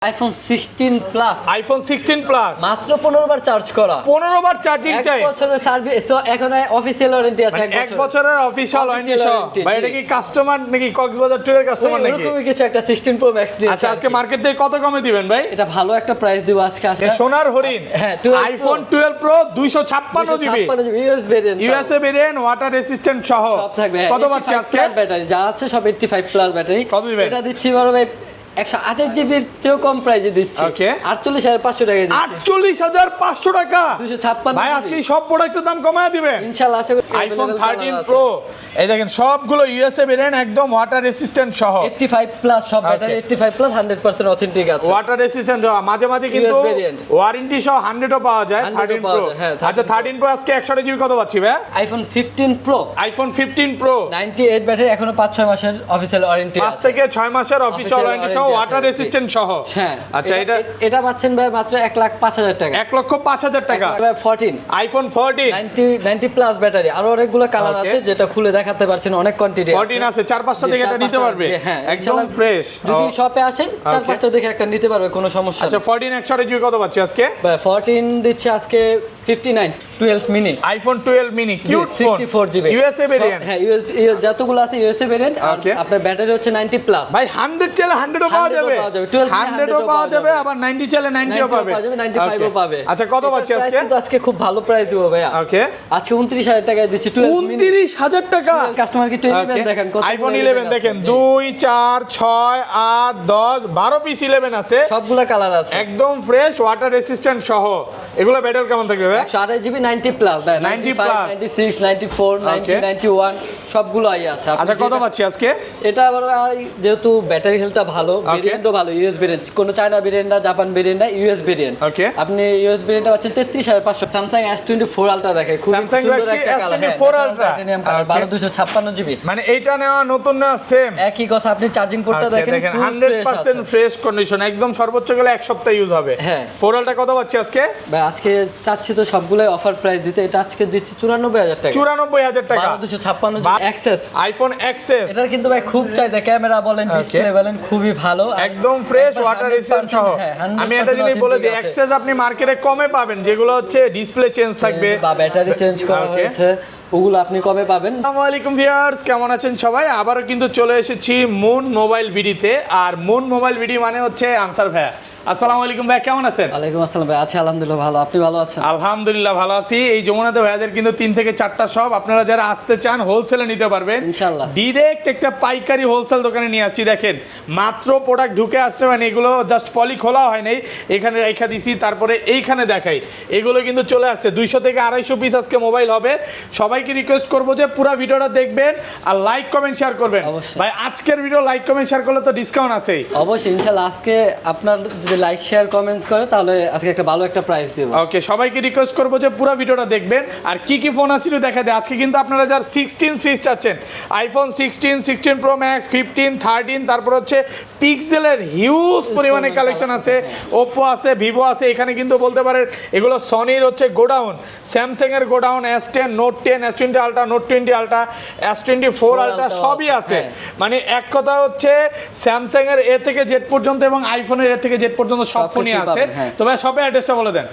IPhone 16 plus iPhone 16 plus মাত্র 15 বার charge করা 15 বার charging time 1 বছরের সার্ভিস তো এখন অফিশিয়াল ওয়ারেন্টি আছে মানে 1 বছরের অফিশিয়াল ওয়ারেন্টি সহ ভাই এটা কি কাস্টমার নাকি কক্সবাজার ট্যুরের কাস্টমার নাকি এরকম কিছু একটা 16 প্রো ম্যাক্স দিয়ে আচ্ছা আজকে মার্কেট থেকে কত কমে দিবেন ভাই এটা ভালো একটা প্রাইস দিব আজকে সোনার হরিণ হ্যাঁ iPhone 12 pro 256 GB US variant USA variant water resistant সহ সব থাকবে কত পাচ্ছি আজকে ব্যাটারি যা আছে সব 85 প্লাস ব্যাটারি কত দিবেন এটা দিচ্ছি বড় ভাই 128 জিবির চেয়েও কম প্রাইসে দিচ্ছি ওকে 48500 টাকা দিচ্ছি 48500 টাকা 256 ভাই আজকে সব প্রোডাক্টের দাম কমায় দিবেন ইনশাআল্লাহ আশা করি আইফোন 13 প্রো এই দেখেন সবগুলো ইউএসএ ভেরিয়েন্ট একদম ওয়াটার রেসিস্ট্যান্ট সহ 85 প্লাস সব ব্যাটারি 85 প্লাস 100% অথেন্টিক আছে ওয়াটার রেসিস্ট্যান্ট মাঝে মাঝে কিন্তু ওয়ারেন্টি সহ 100 ও পাওয়া যায় 13 প্রো আচ্ছা 13 প্রো আজকে 100 জিবি কত পাচ্ছি ভাই iPhone 15 pro iPhone 15 pro 98 battery এখনো 5-6 মাসের অফিশিয়াল ওয়ারেন্টি আছে 5 থেকে 6 মাসের অফিশিয়াল ওয়ারেন্টি সহ ওয়াটার রেসিস্ট্যান্ট সহ হ্যাঁ আচ্ছা এটা পাচ্ছেন ভাই মাত্র 1,05,000 টাকা 1,05,000 টাকা 14 আইফোন 14 90 প্লাস ব্যাটারি আর অনেকগুলো কালার আছে যেটা খুলে দেখাতে পারছেন অনেক কোয়ান্টিটি 14 আছে 4-5টা থেকে এটা নিতে পারবে একদম ফ্রেশ যদি শপে আসে 4-5টা দেখে একটা নিতে পারবে কোনো সমস্যা আচ্ছা 14 100 জিবি কত পাচ্ছি আজকে ভাই 14 দিচ্ছে আজকে 59 12 mini iPhone 12 mini cute 64 GB USA variant হ্যাঁ যতগুলো আছে ইউএসএ ভেরিয়েন্ট আর আপনার ব্যাটারি হচ্ছে 90 প্লাস ভাই 100 চাইলে 100 ও পাওয়া যাবে 100 ও পাওয়া যাবে আবার 90 চাইলে 90 ও পাবে 95 ও পাবে আচ্ছা কত পাচ্ছি আজকে কিন্তু আজকে খুব ভালো প্রাইস দিব ভাইয়া ওকে আজকে 29000 টাকায় দিচ্ছি 29000 টাকা কাস্টমারকে 11 দেখেন কত আইফোন 11 দেখেন 2 4 6 8 10 12 পিস 11 আছে সবগুলা কালার আছে একদম ফ্রেশ ওয়াটার রেসিস্ট্যান্ট সহ এগুলো ব্যাটারি কেমন থাকবে ভাই 128 জিবি 90 প্লাস ভাই 95 96 94 90 91 সবগুলো আছে আচ্ছা কত পাচ্ছি আজকে এটা আবার যেহেতু ব্যাটারি হেলথটা ভালো ভেরিয়েন্টও ভালো ইউএস ভেরিয়েন্ট কোনো চায়না ভেরিয়েন্ট না জাপান ভেরিয়েন্ট না ইউএস ভেরিয়েন্ট ওকে আপনি ইউএস ভেরিয়েন্টটা পাচ্ছেন 33500 স্যামসাং S24 আলট্রা দেখে খুব সুন্দর একটা কালার S24 আলট্রা 12256 জিবি মানে এইটা নেওয়া নতুন না সেম একই কথা আপনি চার্জিং পোর্টটা দেখেন 100% ফ্রেশ কন্ডিশন একদম সর্বোচ্চ গেলে এক সপ্তাহ ইউজ হবে হ্যাঁ 4 আলট্রা কত পাচ্ছি আজকে ভাই আজকে চাচ্ছি তো সবগুলাই অফার প্রাইস দিতে এটা আজকে দিচ্ছি 94000 টাকা 94000 টাকা 12256 এক্সেস আইফোন এক্সএস এটা কিন্তু ভাই খুব চাইদা ক্যামেরা বলেন ডিসপ্লে বলেন খুবই ভালো একদম ফ্রেশ ওয়াটার রেসিস্ট্যান্ট সহ আমি এটা যদি বলে দিই এক্সএস আপনি মার্কেটে কমে পাবেন যেগুলো হচ্ছে ডিসপ্লে চেঞ্জ থাকবে বা ব্যাটারি চেঞ্জ করা হয়েছে ওগুলো আপনি কবে পাবেন আসসালামু আলাইকুম ভিউয়ার্স কেমন আছেন সবাই আবারো কিন্তু চলে এসেছি মুন মোবাইল ভিডিতে আর মুন মোবাইল ভিডি মানে হচ্ছে আনসার ভাইয়া আসসালামু আলাইকুম ভাই কেমন আছেন ওয়ালাইকুম আসসালাম ভাই আছি আলহামদুলিল্লাহ ভালো আপনি ভালো আছেন আলহামদুলিল্লাহ ভালো আছি এই যমুনাতে ভাইয়াদের কিন্তু 3 থেকে 4টা শপ আপনারা যারা আসতে চান হোলসেলে নিতে পারবেন ইনশাআল্লাহ ডাইরেক্ট একটা পাইকারি হোলসেল দোকানে নিয়ে আসছি দেখেন মাত্র প্রোডাক্ট ঢুকে আসছে মানে এগুলো জাস্ট পলি খোলা হয় নাই এখানে রাখা দিছি তারপরে এইখানে দেখাই এগুলো কিন্তু চলে আসছে 200 থেকে 250 পিস আজকে মোবাইল হবে সবাইকে রিকোয়েস্ট করব যে পুরো ভিডিওটা দেখবেন আর লাইক কমেন্ট শেয়ার করবেন ভাই আজকের ভিডিও লাইক কমেন্ট শেয়ার করলে তো ডিসকাউন্ট আছেই অবশ্যই ইনশাআল্লাহ আজকে আপনার যদি লাইক শেয়ার কমেন্ট করে তাহলে আজকে একটা ভালো একটা প্রাইস দেব ওকে সবাইকে রিকোয়েস্ট করব যে পুরো ভিডিওটা দেখবেন আর কি কি ফোন আছে একটু দেখা দেয় আজকে কিন্তু আপনারা যারা 16 সিরিজ চাচ্ছেন আইফোন 16 প্রো ম্যাক্স 15 13 তারপর হচ্ছে পিক্সেলের হিউজ পরিমাণে কালেকশন আছে ওপো আছে ভিভো আছে এখানে কিন্তু বলতে পারেন এগুলো সনির হচ্ছে গোডাউন স্যামসাং এর godown S10 note 10 S20 ultra note 20 ultra S24 ultra সবই আছে মানে এক কথা হচ্ছে স্যামসাং এর এ থেকে জেড পর্যন্ত এবং আইফোনের এ থেকে জেড পর্যন্ত সব ফোনই আছে তো ভাই শপের অ্যাড্রেসটা বলে দেন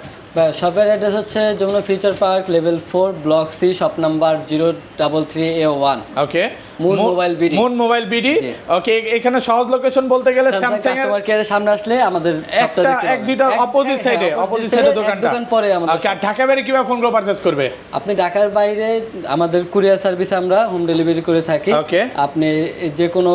শপের অ্যাড্রেস হচ্ছে Jamuna future park level 4 block C shop number 033A1 okay moon mobile BD moon mobile BD okay এখানে সহজ লোকেশন বলতে গেলে স্যামসাং এর কাস্টমার কেয়ারের সামনে আসলে আমাদের শপটা দেখতে এক দুইটা অপোজিট সাইডে দোকানটা দোকান পরে আমাদের ঢাকা বাইরে কিভাবে ফোনগুলো পারচেজ করবে আপনি ঢাকার বাইরে আমাদের কুরিয়ার সার্ভিসে আমরা হোম ডেলিভারি করে থাকি ওকে আপনি যে কোনো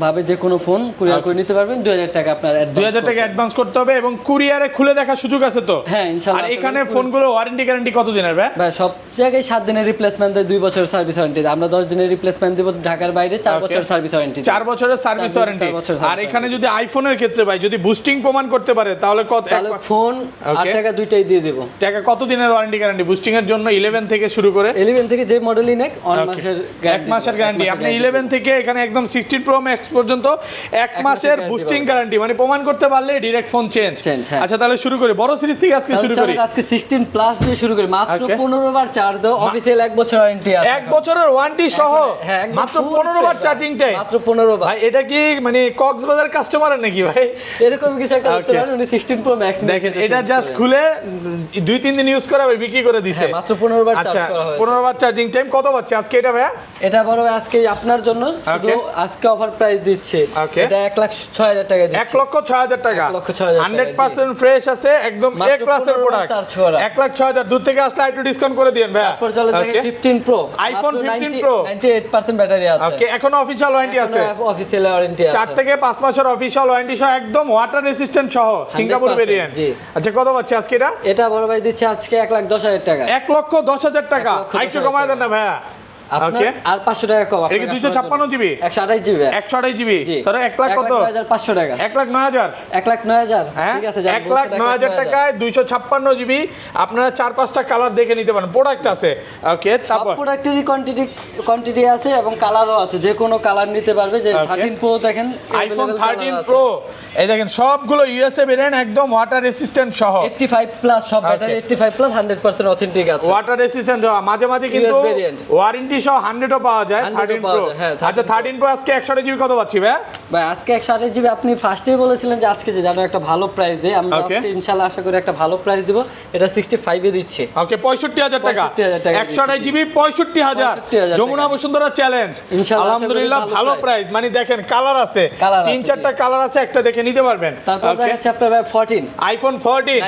ভাবে যে কোনো ফোন কুরিয়ার করে নিতে পারবেন 2000 টাকা আপনার 2000 টাকা অ্যাডভান্স করতে হবে এবং কুরিয়ারে খুলে দেখার সুযোগ আছে তো হ্যাঁ ইনশাআল্লাহ আর এখানে ফোনগুলো ওয়ারেন্টি গ্যারান্টি কত দিনের ভাই সব জায়গায় 7 দিনের রিপ্লেসমেন্ট দেয় 2 বছরের সার্ভিস ওয়ারেন্টি আমরা 10 দিনের রিপ্লেসমেন্ট দেব ঢাকার বাইরে 4 বছরের সার্ভিস ওয়ারেন্টি 4 বছরের সার্ভিস ওয়ারেন্টি আর এখানে যদি আইফোনের ক্ষেত্রে ভাই যদি বুস্টিং প্রমাণ করতে পারে তাহলে কত ফোন আর টাকা দুইটাই দিয়ে দেব টাকা কত দিনের ওয়ারেন্টি গ্যারান্টি বুস্টিং এর জন্য 11 থেকে শুরু করে 11 থেকে যে মডেলই নেক 1 মাসের গ্যারান্টি আপনি 11 থেকে এখানে একদম 16 প্রো ম্যাক্স পর্যন্ত 1 মাসের বুস্টিং গ্যারান্টি মানে প্রমাণ করতে পারলে ডাইরেক্ট ফোন চেঞ্জ আচ্ছা তাহলে শুরু করি বড় সিরিজ থেকে আজকে শুরু করি আজকে 16 প্লাস দিয়ে শুরু করি মাত্র 15 বার চার্জ দাও অফিশিয়াল 1 বছর ওয়ারেন্টি আছে 1 বছরের ওয়ারেন্টি সহ হ্যাঁ মাত্র মাত্র 15 বার চার্জিং টাইম, মাত্র 15 বার। ভাই এটা কি মানে কক্সবাজার কাস্টমারের নাকি ভাই? এরকম কিছু একটা করতে পারেন। উনি 16 প্রো ম্যাক্স দেখেন এটা জাস্ট খুলে 2-3 দিন ইউজ করে আবার বিক্রি করে দিছে। হ্যাঁ, মাত্র 15 বার আচ্ছা, চার্জ করা হয়েছে। 15 বার চার্জিং টাইম কত পাচ্ছি আজকে এটা ভাইয়া? এটা বড় ভাই আজকে আপনার জন্য শুধু আজকে অফার প্রাইস দিচ্ছে। Okay. এটা 1,06,000 টাকা দিচ্ছে। 1,06,000 টাকা, 1,06,000 টাকা, 100% ফ্রেশ আছে, একদম এ মাত্র ক্লাসের 15 বার প্রোডাক্ট। চার্জ করা। 1,06,000 দূর থেকে আসলে একটু ডিসকাউন্ট করে দিয়েন ভাইয়া। তারপর চলে দেখেন 15 প্রো, iPhone 15 Pro 98% ব্যাটারি আছে। ওকে, এখনো অফিশিয়াল ওয়ারেন্টি আছে, অফিশিয়াল ওয়ারেন্টি আছে। 4 থেকে 5 মাসের অফিশিয়াল ওয়ারেন্টি সহ, একদম ওয়াটার রেসিস্ট্যান্ট সহ, সিঙ্গাপুর 100% ভেরিয়েন্ট। জি। আচ্ছা কত পাচ্ছি আজকে এটা? এটা বড় ভাই দিচ্ছে আজকে 1,10,000 টাকা। 1,10,000 টাকা, 1,10,000 একটু কমায় দেন না ভাইয়া। আপনার ওকে, আর 500 টাকা কম। এটা কি 256 জিবি? 128 জিবি। 128 জিবি, জি। তাহলে 1 লাখ কত? 1,05,000 টাকা। 1,09,000। 1,09,000 হ্যাঁ, ঠিক আছে, যান, 1,09,000 টাকায় 256 জিবি, আপনারা 4-5টা কালার দেখে নিতে পারেন, প্রোডাক্ট আছে। ওকে, সব তারপর প্রোডাক্টেরই কোয়ান্টিটি আছে এবং কালারও আছে, যে কোনো কালার নিতে পারবে। যে Okay. 13 প্রো দেখেন, আইফোন available 13 color আছে। প্রো, এই দেখেন সবগুলো ইউএসএ ভেরিয়েন্ট, একদম ওয়াটার রেসিস্ট্যান্ট সহ, 85 প্লাস সব ব্যাটারি, 85 প্লাস 100% অথেন্টিক আছে। ওয়াটার রেসিস্ট্যান্ট সহ, মাঝে মাঝে কিন্তু US variant। ওয়ারেন্টি সহ 100ও পাওয়া যায় 100 ও 13 পাওয়া প্রো। যায়, হ্যাঁ, 13 আচ্ছা 13 প্রো আজকে 128 জিবি কত পাচ্ছি ভাই? ভাই আজকে 128 জিবি আপনি ফার্স্টেই বলেছিলেন যে আজকে যে জানো একটা ভালো প্রাইস দেই, আমরা Okay. আজকে ইনশাআল্লাহ আশা করি একটা ভালো প্রাইস দিব। এটা 65 এ দিচ্ছে। ওকে, 65,000 টাকা, 65,000 টাকা 128 জিবি 65,000। 65,000 যমুনা বসুন্ধরা চ্যালেঞ্জ, ইনশাআল্লাহ আশা করি আলহামদুলিল্লাহ ভালো ভালো price। প্রাইস। মানে দেখেন কালার আছে, Colour আছে, 3-4টা জি। কালার আছে, একটা দেখে নিতে পারবেন। তারপর Okay. দেখাচ্ছে আপনার ভাই 14 আইফোন 14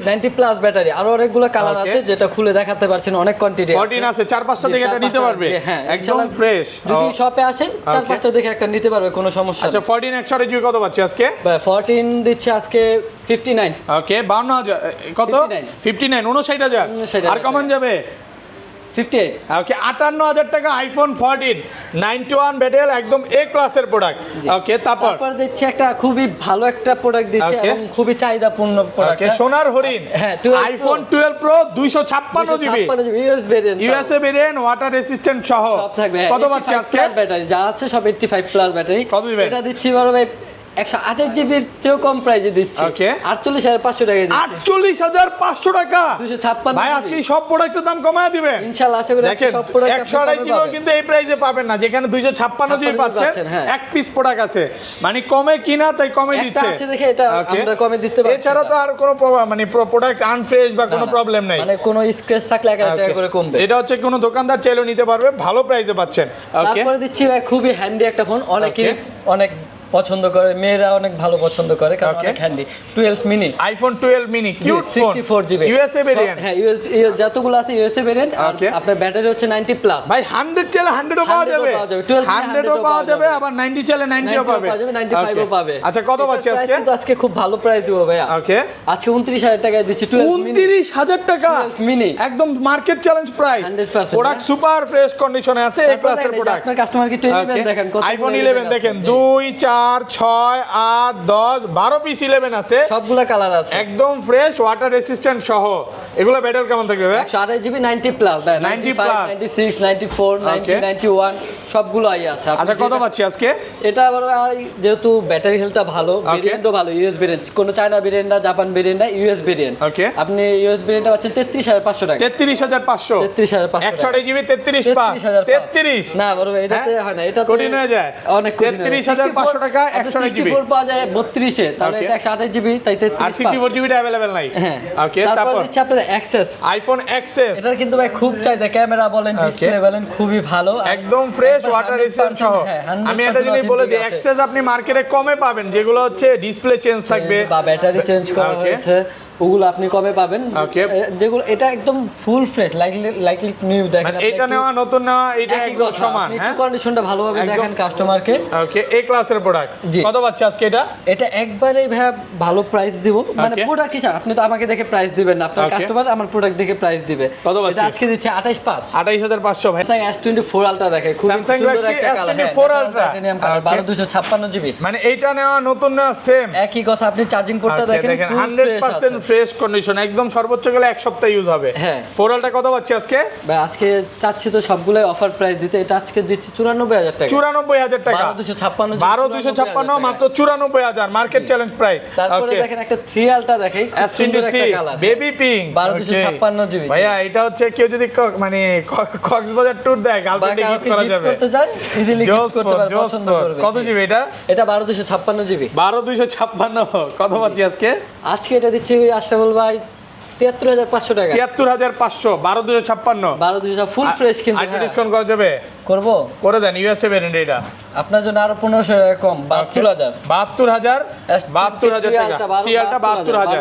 90 প্লাস ব্যাটারি, আরো অনেকগুলো কালার Okay. আছে যেটা খুলে দেখাতে পারছেন, অনেক কোয়ান্টিটি 14 আছে, 4-5টা দেখে এটা নিতে পারবে, হ্যাঁ, একদম ইনশাআল্লাহ ফ্রেশ। যদি শপে আসে 4-5টা দেখে একটা নিতে পারবে, কোনো সমস্যা আচ্ছা নেই। 14 128 জিবি কত পাচ্ছি আজকে? ভাই 14 দিচ্ছে আজকে 59। ওকে, 52,000 কত? 59 59,000। 59,000 আর কমন যাবে? 58 ওকে, 58,000 টাকা আইফোন 14 91 ব্যাটেল, একদম এ ক্লাসের প্রোডাক্ট। ওকে, তারপর দিচ্ছে একটা খুবই ভালো একটা প্রোডাক্ট দিচ্ছে Okay. এবং খুবই চাহিদাপূর্ণ প্রোডাক্ট। ওকে, সোনার হরিণ, হ্যাঁ, 12 Pro। IPhone 12 pro 256 GB, US variant, USA variant, water resistant সহ, সব থাকবে। কত পাচ্ছি আজকে? ব্যাটারি যা আছে সব 85 প্লাস ব্যাটারি। কত দিবেন? এটা দিচ্ছি বড় ভাই 128 জিবির চেয়েও কম প্রাইসে দিচ্ছি। Okay. 48,500 টাকায় দিচ্ছি। 48,500 টাকা। 256 ভাই আজকে সব প্রোডাক্টের দাম কমায় দিবেন ইনশাআল্লাহ, আশা করি দেখেন। সব প্রোডাক্ট 128 জিবি কিন্তু এই প্রাইসে পাবেন না, যেখানে 256 জিবি পাচ্ছেন। হ্যাঁ। এক পিস প্রোডাক্ট আছে, মানে কমে কিনা তাই কমে একটা দিচ্ছে। আছে দেখে এটা Okay. আমরা কমে দিতে পারছি। এছাড়া তো আর কোনো মানে প্রোডাক্ট আনফ্রেশ বা কোনো প্রবলেম নাই। মানে কোনো স্ক্র্যাচ থাকলে 1000 টাকা Okay. করে কমবে। এটা হচ্ছে কোনো দোকানদার চাইলেও নিতে পারবে, ভালো প্রাইসে পাচ্ছেন। ওকে, তারপরে দিচ্ছি ভাই খুবই হ্যান্ডি একটা ফোন, অনেকেই অনেক পছন্দ করে, মেয়েরা অনেক ভালো পছন্দ করে কারণ Okay. অনেক handy. 12 mini, iPhone 12 mini cute phone, 64 GB USA variant. হ্যাঁ, যতগুলো আছে ইউএসএ ভেরিয়েন্ট। আর Okay. আপনার ব্যাটারি হচ্ছে 90 প্লাস। ভাই 100 চাইলে 100ও পাওয়া 100 ও যাবে, পাওয়া যাবে, 12 100ও পাওয়া যাবে, আবার 90 চাইলে 90ও পাবে, 95 ও Okay. পাবে। আচ্ছা কত এটার পাচ্ছি price আজকে? কিন্তু আজকে খুব ভালো প্রাইস দিব ভাইয়া। ওকে, আজকে 29,000 টাকায় দিচ্ছি 12 মিনি। 29,000 টাকা 12 মিনি। একদম market challenge price. 100% product super fresh কন্ডিশনে আছে, এই তারপর ক্লাসের দেখেন এই যে প্রোডাক্ট। আপনার কাস্টমারকে একটু 11 দেখেন, কতগুলো আইফোন 11 11 আছে। দেখেন, জি। 2 4 6 8 10 12 পিস 11 আছে, সবগুলা কালার আছে। একদম ফ্রেশ, ওয়াটার রেসিস্ট্যান্ট সহ। এগুলো ব্যাটারি কেমন থাকবে ভাই? 128 জিবি 90 প্লাস, 90 95 plus। 96 94 90 Okay. 91 সবগুলো আই আছে। আপনি আচ্ছা কত যেটা- পাচ্ছি আজকে? এটা আবার যেহেতু ব্যাটারি হেলথটা ভালো, ভেরিয়েন্টও ভালো, ইউএস ভেরিয়েন্ট, কোনো চায়না ভেরিয়েন্ট না, জাপান ভেরিয়েন্ট না, ইউএস ভেরিয়েন্ট। Okay. আপনি ইউএস ভেরিয়েন্টটা পাচ্ছেন 33,500 টাকা। 33,500, 33,500 128 জিবি 33 পাস, 33 না বড় ভাই, এটাতে হ্যাঁ? হয় না, এটা কঠিন হয়ে যায়। অনেক কঠিন হয়। 33,500 টাকা, 128 জিবি। 64 পাওয়া যায় 32 এ, তাহলে Okay. এটা 128 জিবি, তাই আর 33 64 জিবিটা अवेलेबल নাই। হ্যাঁ। ওকে, তারপর তারপর দিচ্ছে আপনার অ্যাক্সেস। আইফোন এক্সএস, এটার কিন্তু ভাই খুব চাহিদা, ক্যামেরা বলেন, Okay. ডিসপ্লে বলেন, খুবই ভালো। আর একদম ফ্রেশ, একবার ওয়াটার 100% রেসিস্ট্যান্ট সহ। হ্যাঁ, 100% আমি একটা জিনিস বলে দিই, authentic আছে। এক্সেস আপনি মার্কেটে কমে পাবেন, যেগুলো হচ্ছে ডিসপ্লে চেঞ্জ থাকবে বা ব্যাটারি চেঞ্জ করা Okay. হয়েছে, ওগুলো আপনি কবে পাবেন? Okay. যেগুলো এটা একদম ফুল ফ্রেশ, লাইকলি নিউ দেখেন। মানে আপনি এটা একটু- নেওয়া নতুন নেওয়া এটা একই একদম কথা, সমান। আপনি হ্যাঁ, একটু কন্ডিশনটা ভালোভাবে একদম। দেখেন কাস্টমারকে। ওকে, এই ক্লাসের প্রোডাক্ট জি। কত পাচ্ছি আজকে এটা? এটা একবারে ভাই ভালো প্রাইস দিব, মানে Okay. প্রোডাক্ট হিসাব, আপনি তো আমাকে দেখে প্রাইস দিবেন না, আপনার Okay. কাস্টমার আমার প্রোডাক্ট দেখে প্রাইস দিবে। কত পাচ্ছি? এটা আজকে দিচ্ছে 28,500। 28,500 ভাই। Samsung S24 Ultra দেখে, খুব Samsung সুন্দর Galaxy একটা colour. S24 Ultra। Okay. 1256 GB. মানে এইটা নেওয়া নতুন নেওয়া সেম। একই কথা, আপনি চার্জিং পোর্টটা Okay, দেখেন, দেখেন, full 100% fresh আছে। ফ্রেশ কন্ডিশন, একদম সর্বোচ্চ গেলে এক সপ্তাহ ইউজ হবে। হ্যাঁ। ফোরালটা কত পাচ্ছি আজকে ভাই আজকে চাচ্ছি তো সবগুলাই অফার প্রাইস দিতে, এটা আজকে দিচ্ছি 94,000 টাকা। 94,000 টাকা, 12,256 12,256 মাত্র 94,000 মার্কেট চ্যালেঞ্জ প্রাইস। তারপরে দেখেন একটা 3 আলটা দেখাই, খুব সুন্দর একটা কালার, বেবি পিঙ্ক, 12,256 জিবি। ভাইয়া এটা হচ্ছে কেউ যদি মানে কক্সবাজার ট্যুর দেয় গার্লফ্রেন্ডে গিফট করা যাবে, করতে চায় ইজিলি গিফট করতে পারবে, পছন্দ করবে। কত জিবি এটা? এটা 12,256 জিবি। 12,256 কত পাচ্ছি আজকে? আজকে এটা দিচ্ছি আশরাফুল ভাই 73,500 টাকা। 73,500, 12,256, 12,200 ফুল ফ্রেশ। কিন্তু আইটি ডিসকাউন্ট করা যাবে? করব, করে দেন। ইউএসএ ভেরিয়েন্ট এটা আপনার জন্য আরো 1500 টাকা কম, 72,000। 72,000 টাকা, 72,000।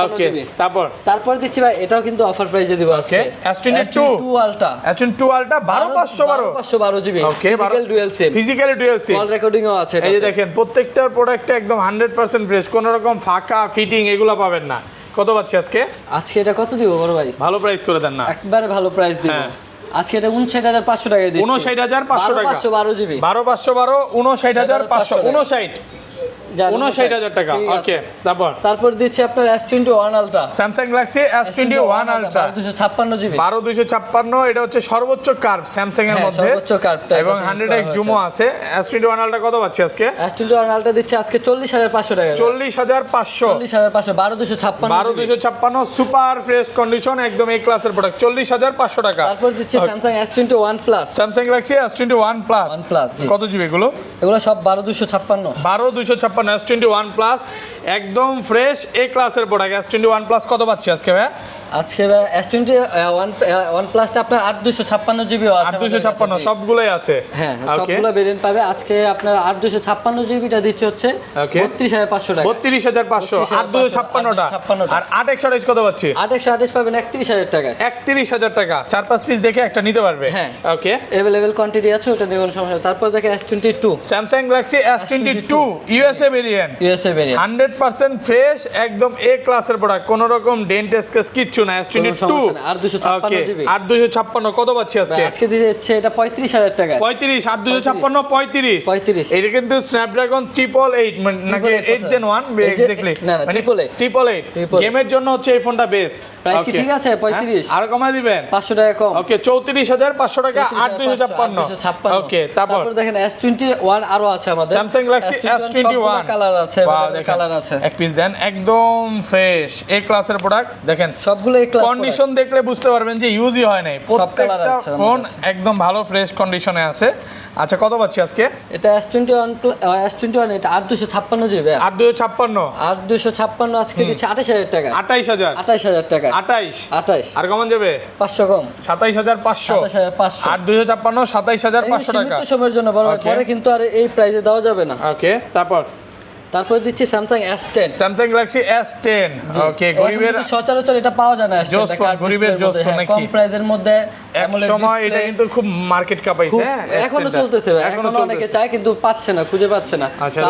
ওকে, তারপর দিচ্ছি ভাই, এটাও কিন্তু অফার প্রাইসে দিব আজকে। S22 আলটা, S22 আলটা 12,512 জিবি। ওকে, physical dual SIM, physically dual SIM, call রেকর্ডিংও আছে। এই যে দেখেন প্রত্যেকটার প্রোডাক্টে একদম 100% ফ্রেশ, কোনো রকম ফাঁকা ফিটিং এগুলো পাবেন না। কত পাচ্ছি আজকে? আজকে এটা কত দিব বড় ভাই? ভালো প্রাইস করে দেন না, একবারে ভালো প্রাইস দিব। আজকে এটা 59,500 টাকা দিচ্ছি। 59,500 টাকা, 512 জিবি, 12,512, 59,500, 59,000 টাকা। ওকে, তারপর দিচ্ছি আপনার S21 আলটা, Samsung Galaxy S21 ultra, 1256 GB. 12,256, এটা হচ্ছে সর্বোচ্চ কার্ভ স্যামসাং এর মধ্যে, সর্বোচ্চ কার্ভটা এবং 100x জুমও আছে। S21 আলট্রা কত পাচ্ছি আজকে? S21 আলটা দিচ্ছে আজকে 40,500 টাকা। 40,500, 40,500, 12,256 12,256 সুপার ফ্রেশ কন্ডিশন, একদম এই ক্লাসের প্রোডাক্ট, 40,500 টাকা। তারপর দিচ্ছি Samsung S21 plus, Samsung Galaxy S21 plus, কত জিবি এগুলো? এগুলো সব 12,256। 12,256 S21 প্লাস, একদম ফ্রেশ এ ক্লাসের প্রোডাক্ট। S21 প্লাস কত পাচ্ছি আজকে ভাই? আজকে S21 প্লাসটা আপনার 8,256 জিবিও আছে, 8,256 সবগুলোই আছে। হ্যাঁ, সবগুলো ভেরিয়েন্ট পাবে। আজকে আপনার 8,256 জিবিটা দিচ্ছে হচ্ছে 32,500 টাকা। 32,500, 8,256টা। আর 8x কত পাচ্ছি? 8x পাবেন 31,000 টাকা। 31,000 টাকা, 4-5 পিস দেখে একটা নিতে পারবে। হ্যাঁ, ওকে, अवेलेबल কোয়ান্টিটি আছে, ওটা নিয়ে কোনো সমস্যা। তারপর দেখে S22, Samsung Galaxy S22 USA variant, 100% fresh, একদম এ ক্লাসের প্রোডাক্ট, কোনো রকম ডেন্ট স্কেচ কিচ্ছু না। S22 8,256 জিবি, 8,256 কত পাচ্ছি আজকে? আজকে দিচ্ছে এটা 35,000 টাকা। 35, 8,256, 35। এটা কিন্তু স্ন্যাপড্রাগন 888 নাকি 8 Gen 1 এক্স্যাক্টলি, না 888 গেমের জন্য হচ্ছে এই ফোনটা বেস্ট। প্রাইস কি ঠিক আছে? 35 আর কমায় দিবেন 500 টাকা কম। ওকে, 34,500 টাকা, 8,256। ওকে, তারপর দেখেন S21 আরো আছে আমাদের, স্যামসাং গ্যালাক্সি S21 কালার আছে, কালার আছে। এক পিস দেন, একদম ফ্রেশ এ ক্লাসের প্রোডাক্ট। দেখেন সবগুলো এই ক্লাস, কন্ডিশন দেখলে বুঝতে পারবেন যে ইউজই হয় নাই, প্রত্যেকটা ফোন একদম ভালো ফ্রেশ কন্ডিশনে আছে। আচ্ছা, কত পাচ্ছি আজকে? এটা S21 এটা 8,256 জিবি, 8,256 আজকে দিচ্ছে 28,000 টাকা। 28,000 টাকা, 28 আর কমন যাবে 500 কম, 27,500, 27,500। 8,256, 27,500 টাকা। সীমিত সময়ের জন্য বড়, পরে কিন্তু আর এই প্রাইসে দেওয়া যাবে না। ওকে, তারপর দিচ্ছি Samsung S10, Samsung Galaxy S10। ওকে, গরিবের সচরাচর এটা পাওয়া যায় না, গরিবের জোস নাকি, কম প্রাইসের মধ্যে। এক সময় এটা কিন্তু খুব মার্কেট কাঁপাইছে, এখনো চলতেছে, এখনো অনেকে চায় কিন্তু পাচ্ছে না, খুঁজে পাচ্ছে না।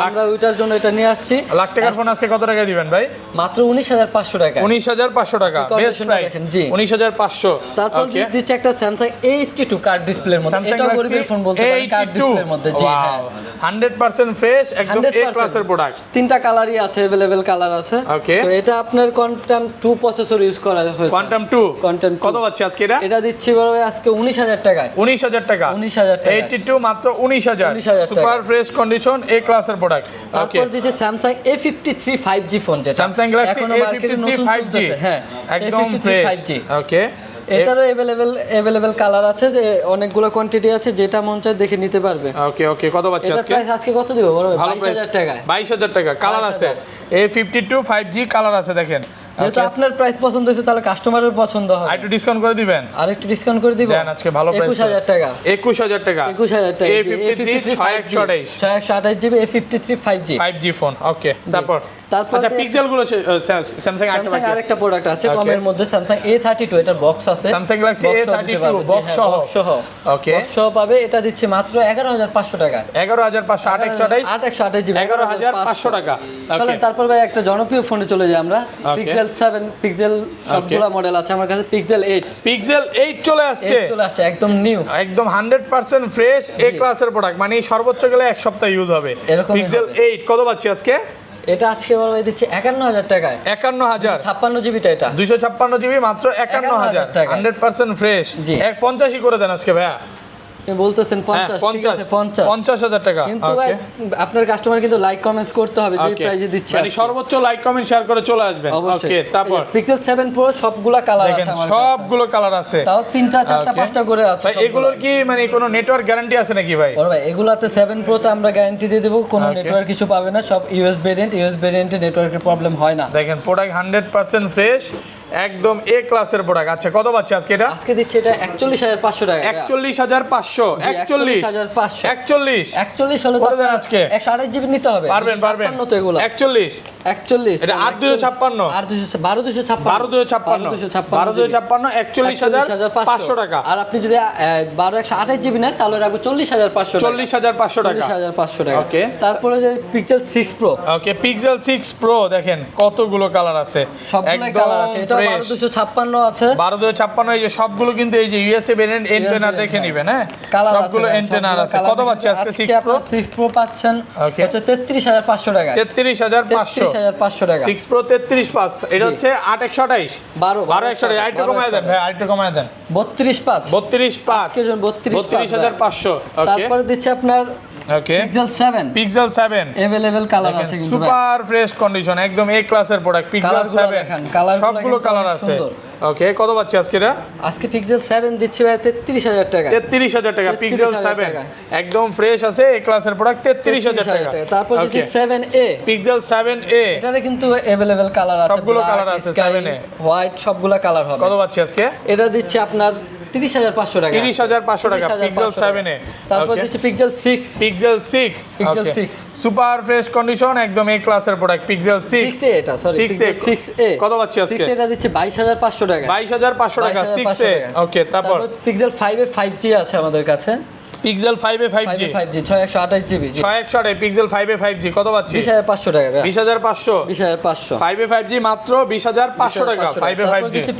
আমরা ওইটার জন্য এটা নিয়ে আসছি। লাখ টাকার ফোন আজকে কত টাকা দিবেন ভাই? মাত্র 19,500 টাকা। 19,500 টাকা, বেস্ট প্রাইস। 19,500। তারপর দিচ্ছে একটা স্যামসাং A82 কার্ড ডিসপ্লের মধ্যে, এটা গরিবের ফোন বলতে পারেন, কার্ড ডিসপ্লের মধ্যে। জি হ্যাঁ, 100% ফ্রেশ, একদম এ ক্লাসের প্রোডাক্ট। তিনটা কালারই আছে, अवेलेबल কালার আছে। ওকে, তো এটা আপনার কোয়ান্টাম 2 প্রসেসর ইউজ করা হয়েছে। কোয়ান্টাম 2 কত পাচ্ছি আজকে? এটা দিচ্ছি বড় ভাই আজকে 19,000 টাকায়। 19,000 টাকা, 82 মাত্র 19,000, সুপার ফ্রেশ কন্ডিশন এ ক্লাসের প্রোডাক্ট। তারপর দিচ্ছে স্যামসাং A53 5G ফোন, যেটা স্যামসাং গ্যালাক্সি A53 5G, হ্যাঁ একদম ফ্রেশ। ওকে, এটারও अवेलेबल কালার আছে, যে অনেকগুলো কোয়ান্টিটি আছে, যেটা মন চায় দেখে নিতে পারবে। ওকে, কত পাচ্ছি আজকে? প্রাইস আজকে কত দিব বড় ভাই? 22,000 টাকা। 22,000 টাকা, কালার আছে A52 5G কালার আছে। দেখেন, যেহেতু আপনার প্রাইস পছন্দ হয়েছে, তাহলে কাস্টমারের পছন্দ হবে। একটু ডিসকাউন্ট করে দিবেন? আর একটু ডিসকাউন্ট করে দিব দেন আজকে ভালো প্রাইস, 21,000 টাকা। 21,000 টাকা, 21,000 টাকা, A53 628 GB A53 5G phone. ওকে, তারপর আচ্ছা, পিক্সেল গুলো স্যামসাং আরেকটা প্রোডাক্ট আছে কমের মধ্যে, স্যামসাং A32, এটার বক্স আছে, স্যামসাং গ্যালাক্সি A32 বক্স সহ। ওকে, বক্স সহ পাবে। এটা দিচ্ছে মাত্র 11,500 টাকা। 11,500, 828 জিবি, 11,500 টাকা। চলেন তারপর ভাই একটা জনপ্রিয় ফোনে চলে যাই আমরা। পিক্সেল 7, পিক্সেল সবগুলা মডেল আছে আমার কাছে। পিক্সেল 8 চলে আসছে, একদম নিউ, একদম 100% ফ্রেশ এ ক্লাসের প্রোডাক্ট, মানে সর্বোচ্চ গেলে এক সপ্তাহ ইউজ হবে। পিক্সেল 8 কত পাচ্ছি আজকে? এটা আজকে বড় ভাই দিচ্ছে 51000 টাকায়। 51000 56 জিবিটা এটা 256 জিবি মাত্র 51000 টাকা। 100% ফ্রেশ। জি। 150 করে দেন আজকে ভাইয়া। আপনি বলতেছেন 50, ঠিক আছে 50 50000 টাকা। কিন্তু ভাই আপনার কাস্টমার কিন্তু লাইক কমেন্টস করতে হবে যে প্রাইসে দিচ্ছে মানে সর্বোচ্চ লাইক কমেন্ট শেয়ার করে চলে আসবেন। ওকে, তারপর পিক্সেল 7 প্রো সবগুলা কালার আছে আমার কাছে, সবগুলো কালার আছে, তাও 3টা 4টা 5টা করে আছে। ভাই এগুলোর কি মানে কোনো নেটওয়ার্ক গ্যারান্টি আছে নাকি ভাই? ওর ভাই এগুলাতে 7 প্রো তে আমরা গ্যারান্টি দিয়ে দেব, কোনো নেটওয়ার্ক কিছু পাবে না, সব ইউএস ভেরিয়েন্টে নেটওয়ার্কের প্রবলেম হয় না। দেখেন প্রোডাক্ট 100% ফ্রেশ, একদম এ ক্লাসের প্রোডাক্ট। আচ্ছা কত পাচ্ছি আজকে এটা? আজকে দিচ্ছি এটা 41500 টাকা। 41500 41 41 হলো তো কত দেন আজকে? 128 জিবি নিতে হবে। পারবেন 56 তো এগুলো 41 এটা 8256 42556 টাকা। আর আপনি যদি 128 জিবি নেন তাহলে রাখবো 40500 টাকা। 40500 টাকা। 40500 টাকা। ওকে, তারপরে যে পিক্সেল 6 প্রো। ওকে, পিক্সেল 6 প্রো দেখেন কতগুলো কালার আছে, সবগুলাই কালার আছে। এটা 12256 আছে, 12256। এই যে সবগুলো কিন্তু এই যে ইউএসএ ভেরিয়েন্ট এন্টেনার দেখে নেবেন। হ্যাঁ, সবগুলো এন্টেনার আছে। কত পাচ্ছি আজকে 6 প্রো? 6 প্রো পাচ্ছেন হচ্ছে 33500 টাকা। 33500 টাকা। 6 প্রো 33500। এটা হচ্ছে 8128 12128। আইটু কমায় দেন ভাই, আইটু কমায় দেন। 325 325 আজকে জন 32500। ওকে, তারপরে দিচ্ছে আপনার ওকে পিক্সেল 7 अवेलेबल কালার আছে কিন্তু সুপার ফ্রেশ কন্ডিশন, একদম এ ক্লাসের প্রোডাক্ট। পিক্সেল 7 দেখেন সবগুলো কালার আছে। ওকে, কত পাচ্ছি আজকে এটা? আজকে পিক্সেল 7 দিচ্ছে ভাই 33000 টাকা। 33000 টাকা পিক্সেল 7, একদম ফ্রেশ আছে, এ ক্লাসের প্রোডাক্ট। 33000 টাকা। তারপর দিচ্ছে 7a পিক্সেল 7a, এটারে কিন্তু अवेलेबल কালার আছে, সবগুলো কালার আছে 7a, হোয়াইট সবগুলো কালার হবে। কত পাচ্ছি আজকে? এটা দিচ্ছে আপনার 30500 টাকা। 30500 টাকা পিক্সেল 7a। তারপর দিচ্ছে pixel 6 pixel 6 super fresh condition, একদম এ ক্লাসের প্রোডাক্ট। পিক্সেল 6 এটা সরি 6a কত পাচ্ছি আজকে? 6 এটা দিচ্ছে 22500 টাকা। 22500 টাকা 6a। ওকে, তারপর পিক্সেল 5 এ 5G আছে আমাদের কাছে। পিক্সেল 5 এ 5G 628 জিবি 628 পিক্সেল 5 এ 5G কত পাচ্ছি? 20500 টাকা। 20500 5 এ 5G মাত্র 20500 টাকা। 5 এ 5G দিচ্ছে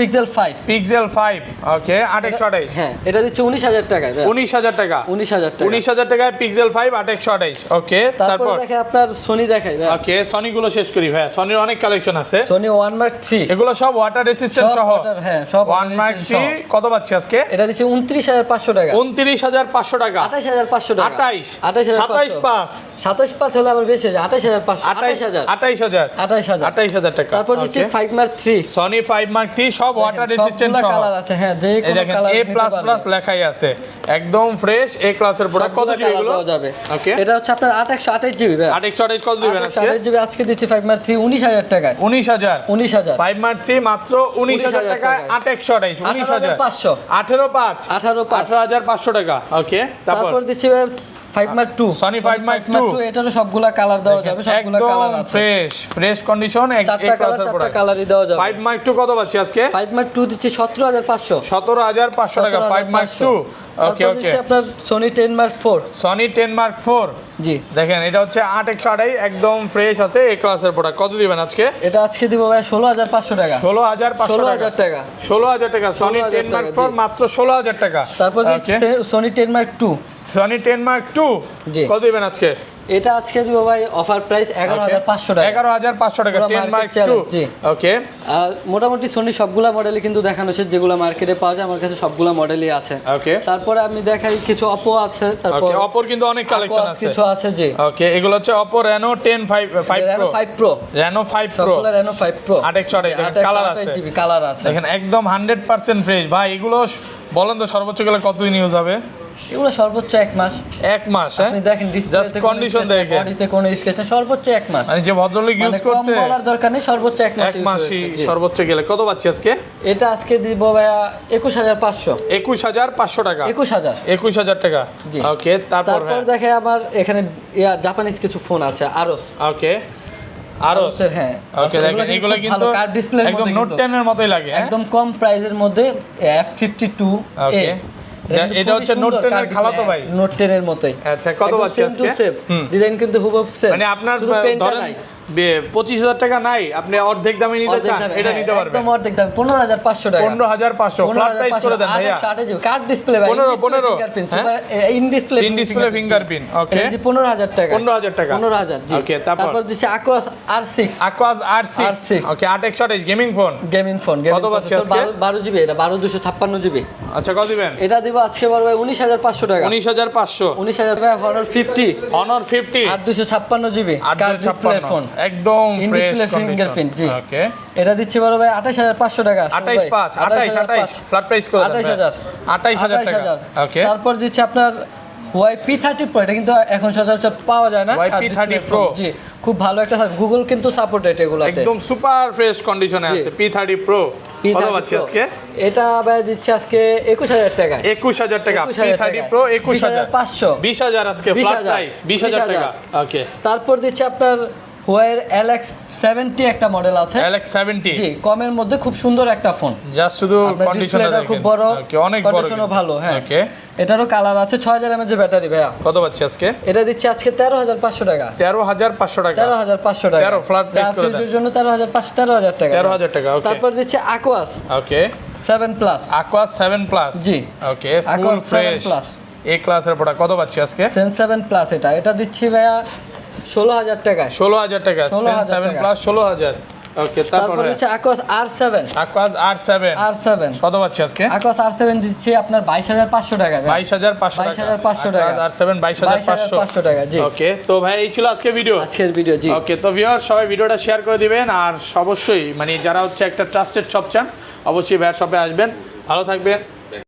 পিক্সেল 5 ওকে 828। হ্যাঁ, এটা দিচ্ছে 19000 টাকা। 19000 টাকা 19000 টাকায় পিক্সেল 5 828। ওকে, তারপর দেখে আপনার সোনি দেখাই। ওকে, সনি গুলো শেষ করি ভাই, সনির অনেক কালেকশন আছে। সোনি 1 মার্ক 3 এগুলো সব ওয়াটার রেসিস্ট্যান্ট সহ। হ্যাঁ, সব 1 মার্ক 3 কত পাচ্ছি আজকে? এটা দিচ্ছে 29500 টাকা। 29500 টাকা 28500 টাকা। 285 হলে আবার বেশি হয়ে যায়। 28500 28000 টাকা। তারপর দিচ্ছে 5 মার্ক 3 সনি 5 মার্ক 3 সব ওয়াটার রেসিস্ট্যান্ট সহ। কালার আছে। হ্যাঁ, যে এই দেখেন A++ লেখাই আছে, একদম ফ্রেশ এ ক্লাসের প্রোডাক্ট। কত জিবি এগুলো? ওকে, এটা হচ্ছে আপনার 828 জিবি ভাই। 828 কত দিবেন আজকে? 828 জিবি আজকে দিচ্ছি 5 মার্ক 3 19000 টাকা। 19000 5 মার্ক 3 মাত্র 19000 টাকা। 828 19000 18500 টাকা। ওকে, তারপর দিচ্ছি 5 মার্ক 2 সনি 5 মার্ক 2 এটারও সবগুলা কালার দেওয়া যাবে, সবগুলা কালার আছে, ফ্রেশ কন্ডিশন, চারটা কালারই দেওয়া যাবে। 5 মার্ক 2 কত পাচ্ছি আজকে? 5 মার্ক 2 দিচ্ছি 17500 টাকা 5 মার্ক 2। ওকে, ওকে, আপনার সনি 10 মার্ক 4 জি দেখেন এটা হচ্ছে 8128, একদম ফ্রেশ আছে, এ ক্লাসের প্রোডাক্ট। কত দিবেন আজকে? এটা আজকে দিব ভাই 16500 টাকা। 16500 টাকা 16000 টাকা সনি 10 মার্ক 4 মাত্র 16000 টাকা। তারপর সনি 10 মার্ক 2 জি কত দিবেন আজকে? এটা আজকে দিব ভাই অফার প্রাইস 11500 টাকা। 11500 টাকা 10 মার্ক 2। জি ওকে, মোটামুটি সনি সবগুলা মডেলই কিন্তু দেখানো হচ্ছে, যেগুলো মার্কেটে পাওয়া যায় আমার কাছে সবগুলা মডেলই আছে। ওকে, তারপরে আমি দেখাই কিছু Oppo আছে। তারপর Oppo কিন্তু অনেক কালেকশন আছে, কিছু আছে। জি ওকে, এগুলো হচ্ছে Oppo Reno 10 5 Pro Reno 5 Pro সবগুলা Reno 5 Pro 828 কালার আছে, জিবি কালার আছে। দেখেন একদম 100% ফ্রেশ ভাই। এগুলো বলেন তো সর্বোচ্চ গেলে কতদিন ইউজ হবে? এগুলো সর্বোচ্চ 1 মাস। 1 মাস? হ্যাঁ, আপনি দেখেন জাস্ট কন্ডিশন দেখেন, বডিতে কোনো স্কেচ না, সর্বোচ্চ 1 মাস। মানে যে ভদ্রলোক ইউজ করছে কম বলার দরকার নেই, সর্বোচ্চ 1 মাস। 1 মাসই সর্বোচ্চ গেলে। কত পাচ্ছি আজকে? এটা আজকে দিব ভাইয়া 21500 টাকা 21000 টাকা। ওকে, তারপর দেখে আমার এখানে জাপানিজ কিছু ফোন আছে আরো। ওকে, হ্যাঁ, ওকে, দেখেন এগুলো কিন্তু কার্ড ডিসপ্লে একদম নোট 10 এর মতোই লাগে, একদম কম প্রাইসের মধ্যে F52 ওকে, এটা হচ্ছে নোট 10 এর খালাতো ভাই, নোট 10 এর মতোই। আচ্ছা, কত পাচ্ছি আজকে? ডিজাইন কিন্তু হুবহু সেম, মানে আপনার শুধু পেনটা ধরেন নাই। 25,000 টাকা নাই, আপনি অর্ধেক দামে নিতে চান, এটা নিতে পারবেন একদম অর্ধেক দামে 15,500 টাকা। 15,500 ফ্ল্যাট প্রাইস করে দেন ভাইয়া। 8 জিবি কার্ড ডিসপ্লে ভাই, 15 ইন ডিসপ্লে ফিঙ্গারপ্রিন্ট। ওকে, এটা 15,000 টাকা। 15,000 টাকা, 15,000 জি। ওকে, তারপর দিচ্ছে Aquos R6। Aquos R6, ওকে, 8 গেমিং ফোন। কত পাচ্ছি আজকে? 12 জিবি, এটা 12,256 জিবি। আচ্ছা, কত দিবেন? এটা দিব আজকে বড় ভাই 19,500 টাকা। 19,500 19,000 টাকা। Honor 50 আর 256 জিবি কার্ড ডিসপ্লে ফোন, একদম ফ্রেশ ডিসপ্লে কন্ডিশন। ফিঙ্গারপ্রিন্ট জি। ওকে, এটা দিচ্ছি বড় ভাই 28,500 টাকা। 28 ফ্ল্যাট প্রাইস করে দেন 28,000 টাকা। ওকে, তারপর দিচ্ছি আপনার YP30 Pro, এটা কিন্তু এখন সচরাচর পাওয়া যায় না। YP30 Pro জি, খুব ভালো একটা, গুগল কিন্তু সাপোর্টেড এগুলাতে, একদম সুপার ফ্রেশ কন্ডিশনে আছে P30 Pro। কত পাচ্ছি আজকে? এটা ভাই দিচ্ছে আজকে 21,000 টাকা। 21,000 টাকা P30 Pro, 21,500, 20,000 আজকে ফ্ল্যাট প্রাইস, 20,000 টাকা। ওকে, তারপর দিচ্ছে আপনার Huawei LX70 একটা মডেল আছে, LX70 জি, কমের মধ্যে খুব সুন্দর একটা ফোন। জাস্ট শুধু কন্ডিশনটা ডিসপ্লেটা খুব বড়, ওকে, অনেক বড়, কন্ডিশনও ভালো। হ্যাঁ, ওকে, এটারও কালার আছে। 6000 mAh ব্যাটারি ভাইয়া। কত পাচ্ছি আজকে? এটা দিচ্ছে আজকে 13,500 টাকা। 13,500 টাকা। 13,500 টাকা 13 ফ্ল্যাট প্রাইস করে দেন। ফিউজের জন্য 13,000 টাকা। 13,000 টাকা। ওকে, তারপর দিচ্ছে Aquos ওকে, 7 Plus। Aquos 7 Plus, জি, ওকে, ফুল Aquos 7 ফ্রেশ Plus এ ক্লাসের প্রোডাক্ট। কত পাচ্ছি আজকে? Zen 7 Plus, এটা দিচ্ছি ভাইয়া 16,000 টাকা। 16,000 টাকা। 7 Plus 16,000। ওকে, তারপর হচ্ছে Aquos R7। Aquos R7 কত পাচ্ছি আজকে? Aquos R7 দিচ্ছি আপনার 22,500 টাকা। 22,500 টাকা। 22,500 টাকা। Aquos R7 22,500 টাকা জি। ওকে, তো ভাই এই ছিল আজকের ভিডিও। জি। ওকে, তো ভিউয়ার সবাই ভিডিওটা শেয়ার করে দিবেন, আর অবশ্যই মানে যারা হচ্ছে একটা ট্রাস্টেড শপ চান, অবশ্যই ভাইয়ার শপে আসবেন। ভালো থাকবেন।